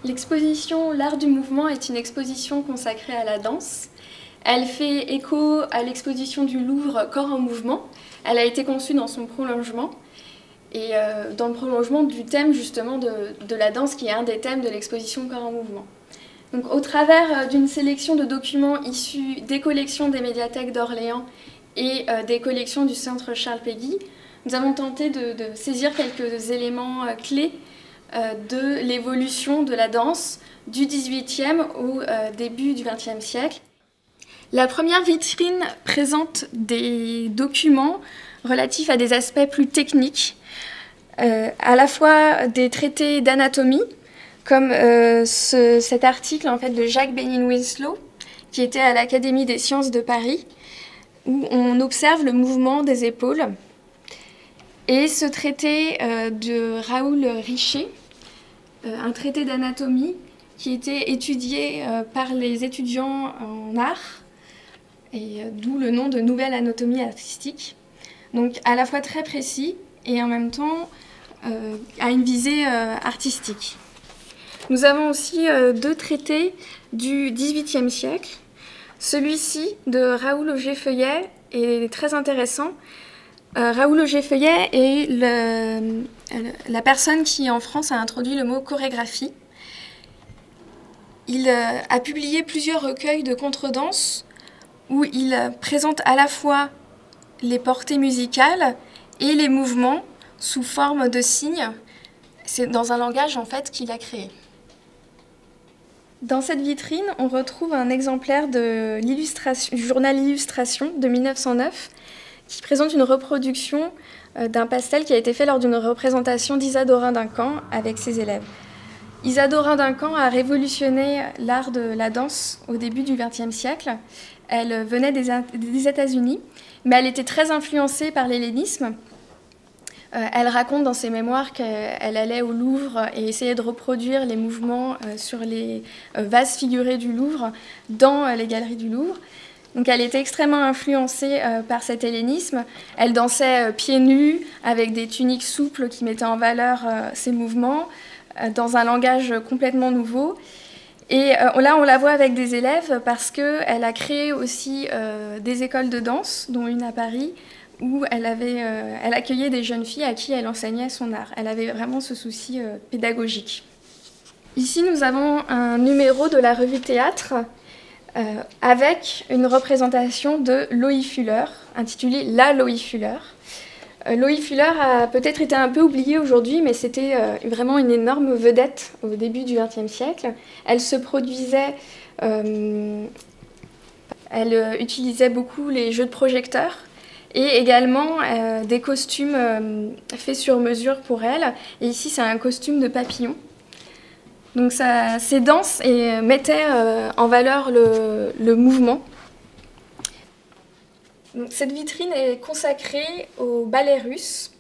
L'exposition L'Art du mouvement est une exposition consacrée à la danse. Elle fait écho à l'exposition du Louvre Corps en mouvement. Elle a été conçue dans son prolongement et dans le prolongement du thème justement de la danse qui est un des thèmes de l'exposition Corps en mouvement. Donc, au travers d'une sélection de documents issus des collections des médiathèques d'Orléans et des collections du Centre Charles Péguy, nous avons tenté de saisir quelques éléments clés de l'évolution de la danse du XVIIIe au début du XXe siècle. La première vitrine présente des documents relatifs à des aspects plus techniques, à la fois des traités d'anatomie, comme cet article en fait, de Jacques Bénigne-Winslow, qui était à l'Académie des sciences de Paris, où on observe le mouvement des épaules, et ce traité de Raoul Richer, un traité d'anatomie qui était étudié par les étudiants en art, et d'où le nom de Nouvelle anatomie artistique. Donc à la fois très précis et en même temps à une visée artistique. Nous avons aussi deux traités du XVIIIe siècle. Celui-ci de Raoul Auger-Feuillet est très intéressant. Raoul Auger-Feuillet est la personne qui en France a introduit le mot chorégraphie. Il a publié plusieurs recueils de contredanse où il présente à la fois les portées musicales et les mouvements sous forme de signes. C'est dans un langage en fait qu'il a créé. Dans cette vitrine, on retrouve un exemplaire du journal Illustration de 1909 qui présente une reproduction d'un pastel qui a été fait lors d'une représentation d'Isadora Duncan avec ses élèves. Isadora Duncan a révolutionné l'art de la danse au début du XXe siècle. Elle venait des États-Unis, mais elle était très influencée par l'hellénisme. Elle raconte dans ses mémoires qu'elle allait au Louvre et essayait de reproduire les mouvements sur les vases figurés du Louvre dans les galeries du Louvre. Donc elle était extrêmement influencée par cet hellénisme. Elle dansait pieds nus avec des tuniques souples qui mettaient en valeur ses mouvements dans un langage complètement nouveau. Et là, on la voit avec des élèves parce qu'elle a créé aussi des écoles de danse, dont une à Paris, où elle accueillait des jeunes filles à qui elle enseignait son art. Elle avait vraiment ce souci pédagogique. Ici, nous avons un numéro de la revue Théâtre avec une représentation de Loie Fuller, intitulée « La Loie Fuller ». Loie Fuller a peut-être été un peu oubliée aujourd'hui, mais c'était vraiment une énorme vedette au début du XXe siècle. Elle se produisait, elle utilisait beaucoup les jeux de projecteurs, et également des costumes faits sur mesure pour elle. Et ici, c'est un costume de papillon. Donc ces danses mettaient en valeur le mouvement. Donc, cette vitrine est consacrée au ballet russe.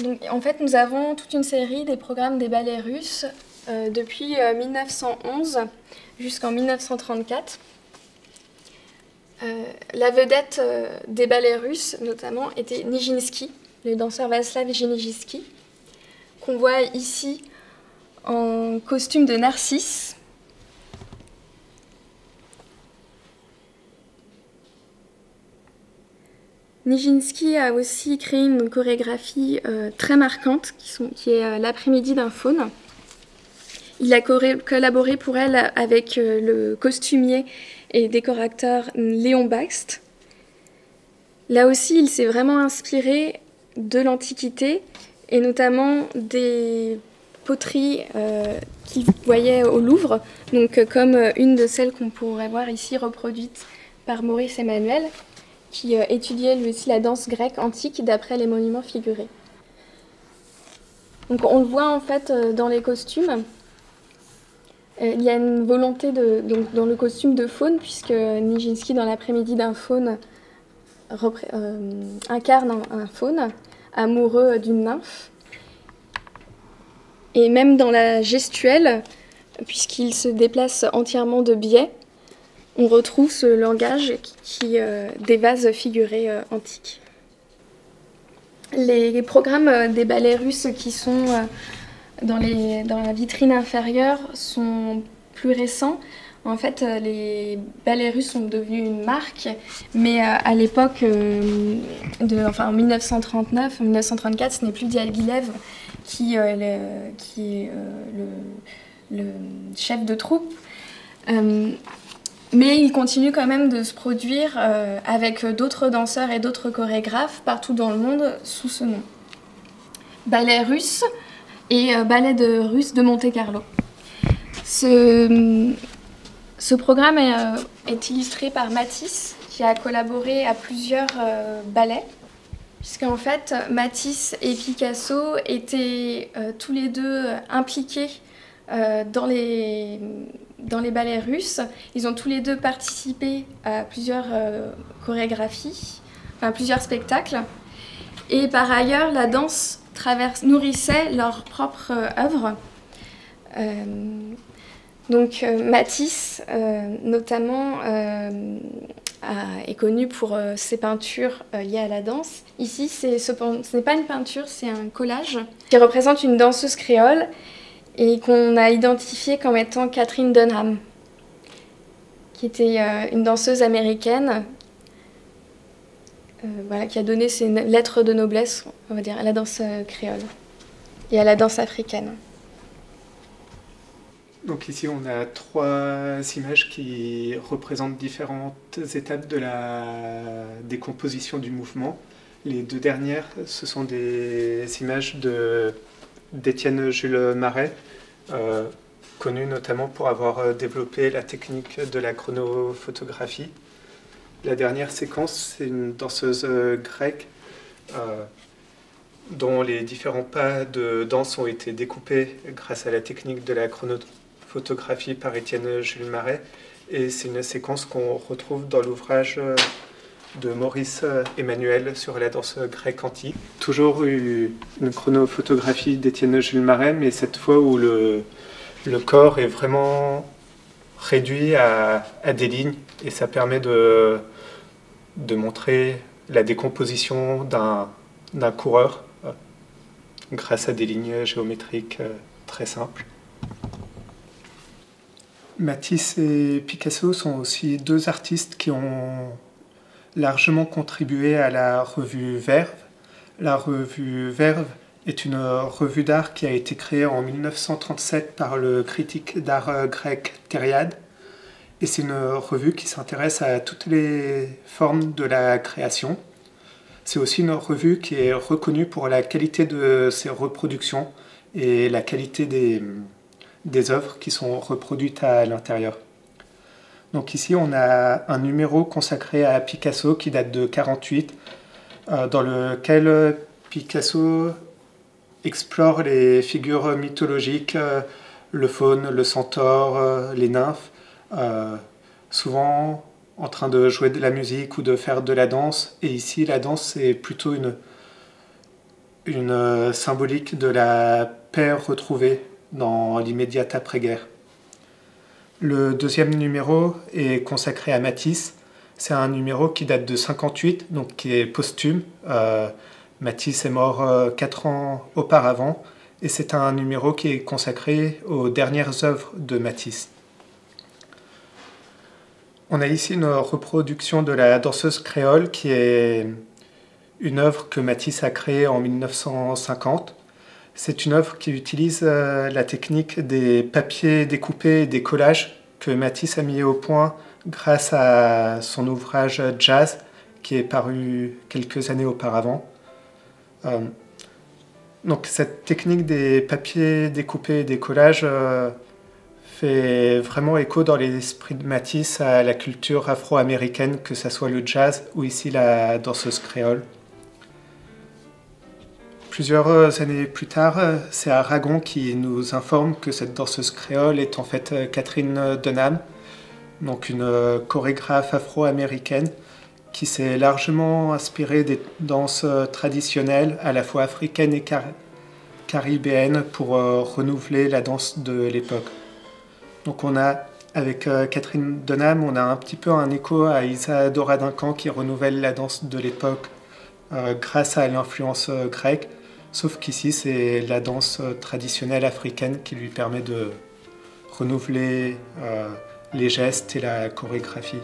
Donc, en fait, nous avons toute une série des programmes des ballets russes depuis 1911 jusqu'en 1934. La vedette des ballets russes, notamment, était Nijinsky, le danseur Vaslav Nijinsky, qu'on voit ici en costume de Narcisse. Nijinsky a aussi créé une chorégraphie très marquante, qui est l'après-midi d'un faune. Il a collaboré pour elle avec le costumier et décorateur Léon Bakst. Là aussi, il s'est vraiment inspiré de l'Antiquité et notamment des poteries qu'il voyait au Louvre, donc comme une de celles qu'on pourrait voir ici reproduite par Maurice Emmanuel, qui étudiait lui aussi la danse grecque antique d'après les monuments figurés. Donc on le voit en fait dans les costumes. Il y a une volonté donc, dans le costume de faune, puisque Nijinsky, dans l'après-midi d'un faune, incarne un faune amoureux d'une nymphe. Et même dans la gestuelle, puisqu'il se déplace entièrement de biais, on retrouve ce langage des vases figurés antiques. Les programmes des ballets russes qui sont dans la vitrine inférieure sont plus récents. En fait, les ballets russes sont devenus une marque, mais à l'époque, en 1939, 1934, ce n'est plus Diaghilev qui est le chef de troupe. Mais il continue quand même de se produire avec d'autres danseurs et d'autres chorégraphes partout dans le monde sous ce nom. Ballet russe et ballet russe de Monte-Carlo. Ce programme est illustré par Matisse, qui a collaboré à plusieurs ballets, puisqu'en fait, Matisse et Picasso étaient tous les deux impliqués dans les ballets russes. Ils ont tous les deux participé à plusieurs chorégraphies, enfin plusieurs spectacles. Et par ailleurs, la danse nourrissait leur propre œuvre. Donc Matisse, notamment, est connu pour ses peintures liées à la danse. Ici, ce n'est pas une peinture, c'est un collage qui représente une danseuse créole et qu'on a identifiée comme étant Katherine Dunham, qui était une danseuse américaine qui a donné ses lettres de noblesse, on va dire, à la danse créole et à la danse africaine. Donc ici, on a 3 images qui représentent différentes étapes de la décomposition du mouvement. Les 2 dernières, ce sont des images d'Étienne Jules Marais, connu notamment pour avoir développé la technique de la chronophotographie. La dernière séquence, c'est une danseuse grecque dont les différents pas de danse ont été découpés grâce à la technique de la chronophotographie par Étienne Jules Marais. Et c'est une séquence qu'on retrouve dans l'ouvrage de Maurice Emmanuel sur la danse grecque antique. Toujours une chronophotographie d'Étienne Jules Marais, mais cette fois où le corps est vraiment réduit à des lignes, et ça permet de montrer la décomposition d'un coureur grâce à des lignes géométriques très simples. Matisse et Picasso sont aussi 2 artistes qui ont largement contribué à la revue Verve. La revue Verve est une revue d'art qui a été créée en 1937 par le critique d'art grec Thériade. Et c'est une revue qui s'intéresse à toutes les formes de la création. C'est aussi une revue qui est reconnue pour la qualité de ses reproductions et la qualité des œuvres qui sont reproduites à l'intérieur. Donc ici, on a un numéro consacré à Picasso qui date de 1948, dans lequel Picasso explore les figures mythologiques, le faune, le centaure, les nymphes, souvent en train de jouer de la musique ou de faire de la danse. Et ici, la danse, c'est plutôt une symbolique de la paix retrouvée dans l'immédiate après-guerre. Le 2e numéro est consacré à Matisse. C'est un numéro qui date de 1958, donc qui est posthume. Matisse est mort 4 ans auparavant, et c'est un numéro qui est consacré aux dernières œuvres de Matisse. On a ici une reproduction de la danseuse créole, qui est une œuvre que Matisse a créée en 1950. C'est une œuvre qui utilise la technique des papiers découpés et des collages que Matisse a mis au point grâce à son ouvrage Jazz, qui est paru quelques années auparavant. Donc cette technique des papiers découpés et des collages fait vraiment écho dans l'esprit de Matisse à la culture afro-américaine, que ce soit le jazz ou ici la danseuse créole. Plusieurs années plus tard, c'est Aragon qui nous informe que cette danseuse créole est en fait Katherine Dunham, donc une chorégraphe afro-américaine qui s'est largement inspirée des danses traditionnelles, à la fois africaines et caribéennes, pour renouveler la danse de l'époque. Donc on a, avec Katherine Dunham, on a un petit peu un écho à Isadora Duncan qui renouvelle la danse de l'époque grâce à l'influence grecque. Sauf qu'ici, c'est la danse traditionnelle africaine qui lui permet de renouveler les gestes et la chorégraphie.